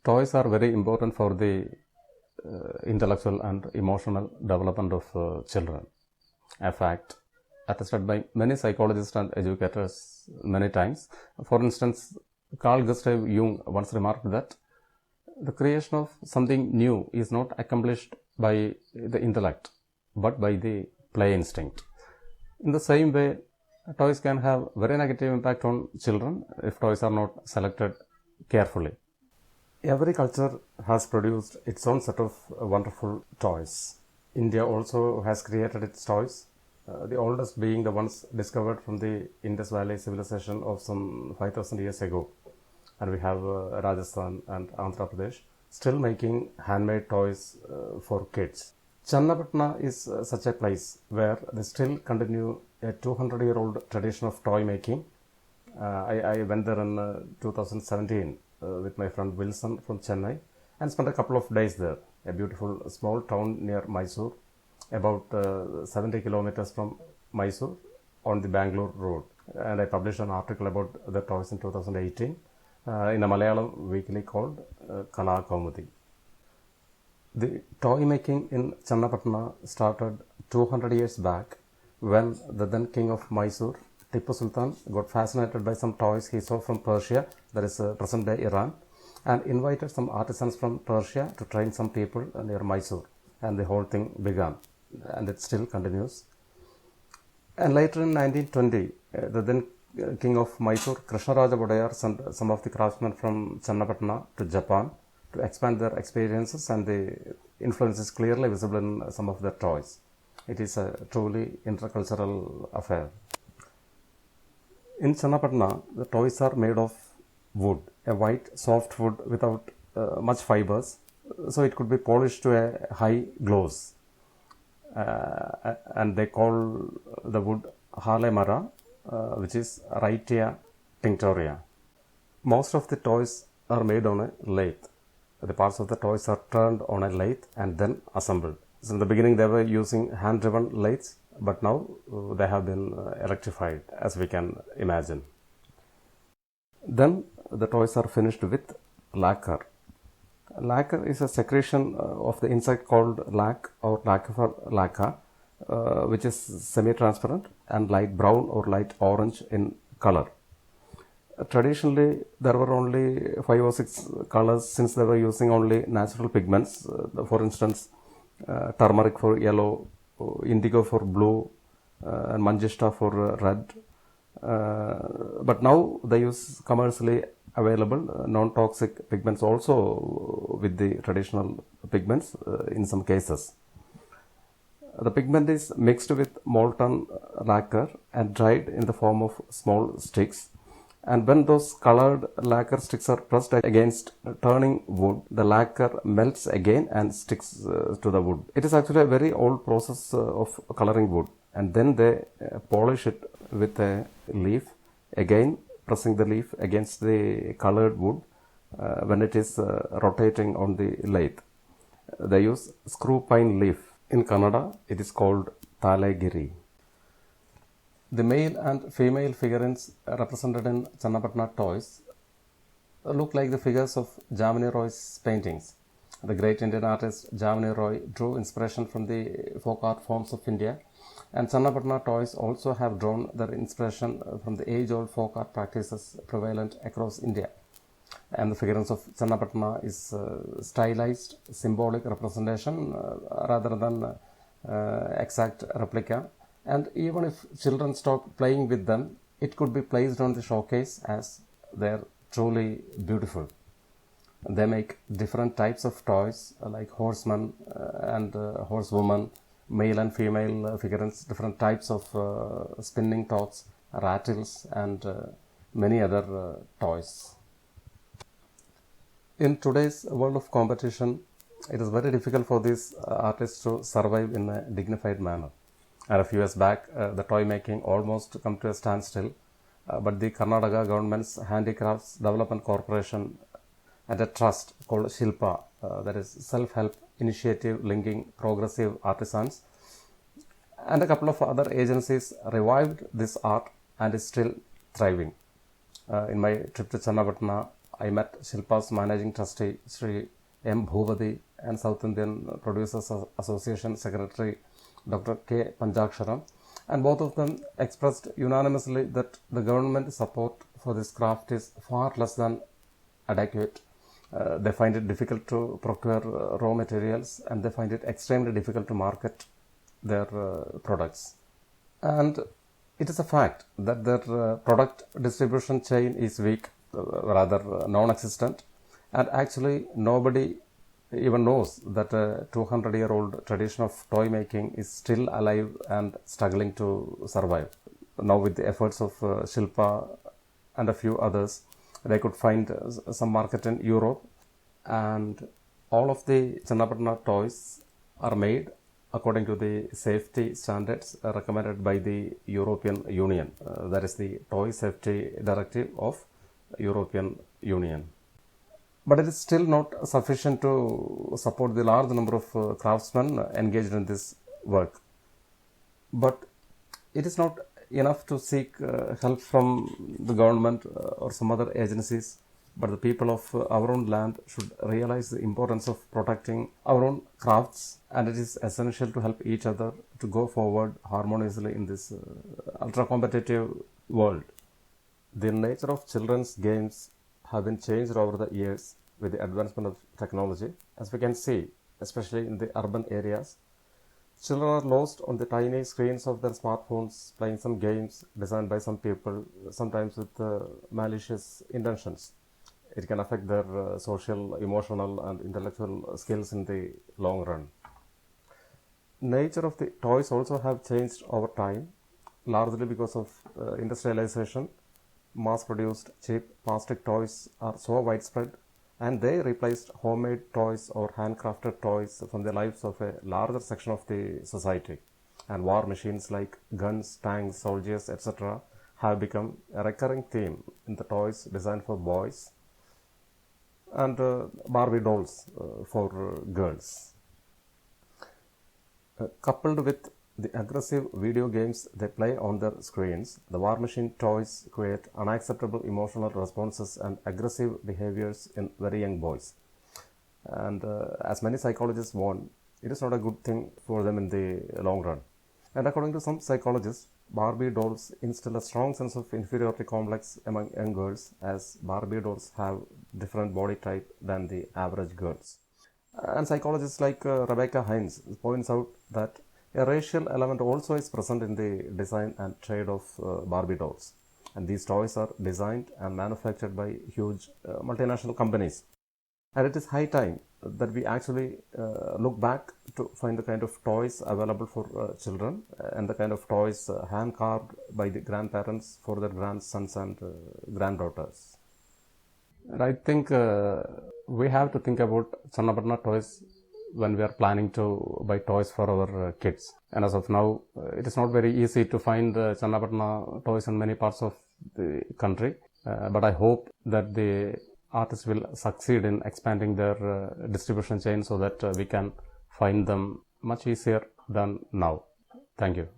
Toys are very important for the intellectual and emotional development of children. A fact attested by many psychologists and educators many times. For instance, Carl Gustav Jung once remarked that the creation of something new is not accomplished by the intellect, but by the play instinct. In the same way, toys can have very negative impact on children if toys are not selected carefully. Every culture has produced its own set of wonderful toys. India also has created its toys, the oldest being the ones discovered from the Indus Valley civilization of some 5,000 years ago. And we have Rajasthan and Andhra Pradesh still making handmade toys for kids. Channapatna is such a place where they still continue a 200-year-old tradition of toy making. I went there in 2017 with my friend Wilson from Chennai and spent a couple of days there. A beautiful small town near Mysore, about 70 kilometers from Mysore on the Bangalore road. And I published an article about the toys in 2018 in a Malayalam weekly called Kala Kaumudi. The toy making in Channapatna started 200 years back when the then king of Mysore, Tipu Sultan, got fascinated by some toys he saw from Persia, that is present-day Iran, and invited some artisans from Persia to train some people near Mysore. And the whole thing began, and it still continues. And later in 1920, the then king of Mysore, Krishnaraja Vodayar, sent some of the craftsmen from Channapatna to Japan to expand their experiences, and the influence is clearly visible in some of their toys. It is a truly intercultural affair. In Channapatna, the toys are made of wood, a white soft wood without much fibers, so it could be polished to a high gloss. And they call the wood Hale Mara, which is Raitia tinctoria. Most of the toys are made on a lathe. The parts of the toys are turned on a lathe and then assembled. So in the beginning they were using hand-driven lathes, but now they have been electrified, as we can imagine. Then the toys are finished with lacquer. Lacquer is a secretion of the insect called lac or lacca, which is semi-transparent and light brown or light orange in color. Traditionally, there were only 5 or 6 colors since they were using only natural pigments. For instance, turmeric for yellow, indigo for blue, and manjishta for red. But now they use commercially available non-toxic pigments also with the traditional pigments in some cases. The pigment is mixed with molten lacquer and dried in the form of small sticks. And when those colored lacquer sticks are pressed against turning wood, the lacquer melts again and sticks to the wood. It is actually a very old process of coloring wood. And then they polish it with a leaf, again pressing the leaf against the colored wood when it is rotating on the lathe. They use screw pine leaf. In Kannada, it is called Thalagiri. The male and female figurines represented in Channapatna toys look like the figures of Jamini Roy's paintings. The great Indian artist Jamini Roy drew inspiration from the folk art forms of India, and Channapatna toys also have drawn their inspiration from the age-old folk art practices prevalent across India. And the figurines of Channapatna is stylized, symbolic representation rather than exact replica. And even if children stop playing with them, it could be placed on the showcase as they are truly beautiful. They make different types of toys like horsemen and horsewomen, male and female figurines, different types of spinning tops, rattles, and many other toys. In today's world of competition, it is very difficult for these artists to survive in a dignified manner. And a few years back, the toy making almost come to a standstill, but the Karnataka government's Handicrafts Development Corporation and a trust called Shilpa, that is self-help initiative linking progressive artisans, and a couple of other agencies revived this art and is still thriving. In my trip to Channapatna, I met Shilpa's managing trustee, Sri M. Bhuvadi, and South Indian Producers Association Secretary, Dr. K. Panjaksharam, and both of them expressed unanimously that the government support for this craft is far less than adequate. They find it difficult to procure raw materials, and they find it extremely difficult to market their products. And it is a fact that their product distribution chain is weak, rather non-existent, and actually nobody even knows that a 200-year-old tradition of toy making is still alive and struggling to survive. Now with the efforts of Shilpa and a few others, they could find some market in Europe, and all of the Channapatna toys are made according to the safety standards recommended by the European Union. That is the Toy Safety Directive of European Union. But it is still not sufficient to support the large number of craftsmen engaged in this work. But it is not enough to seek help from the government or some other agencies, but the people of our own land should realize the importance of protecting our own crafts, and it is essential to help each other to go forward harmoniously in this ultra-competitive world. The nature of children's games have been changed over the years with the advancement of technology. As we can see, especially in the urban areas, children are lost on the tiny screens of their smartphones, playing some games designed by some people, sometimes with malicious intentions. It can affect their social, emotional, and intellectual skills in the long run. Nature of the toys also have changed over time, largely because of industrialization. Mass-produced cheap plastic toys are so widespread, and they replaced homemade toys or handcrafted toys from the lives of a larger section of the society. And war machines like guns, tanks, soldiers, etc. have become a recurring theme in the toys designed for boys, and Barbie dolls for girls. Coupled with the aggressive video games they play on their screens, the war machine toys create unacceptable emotional responses and aggressive behaviors in very young boys. And as many psychologists warn, it is not a good thing for them in the long run. And according to some psychologists, Barbie dolls instill a strong sense of inferiority complex among young girls, as Barbie dolls have different body type than the average girls. And psychologists like Rebecca Hines points out that a racial element also is present in the design and trade of Barbie dolls. And these toys are designed and manufactured by huge multinational companies. And it is high time that we actually look back to find the kind of toys available for children and the kind of toys hand-carved by the grandparents for their grandsons and granddaughters. And I think we have to think about Channapatna toys when we are planning to buy toys for our kids. And as of now, it is not very easy to find Channapatna toys in many parts of the country. But I hope that the artists will succeed in expanding their distribution chain so that we can find them much easier than now. Thank you.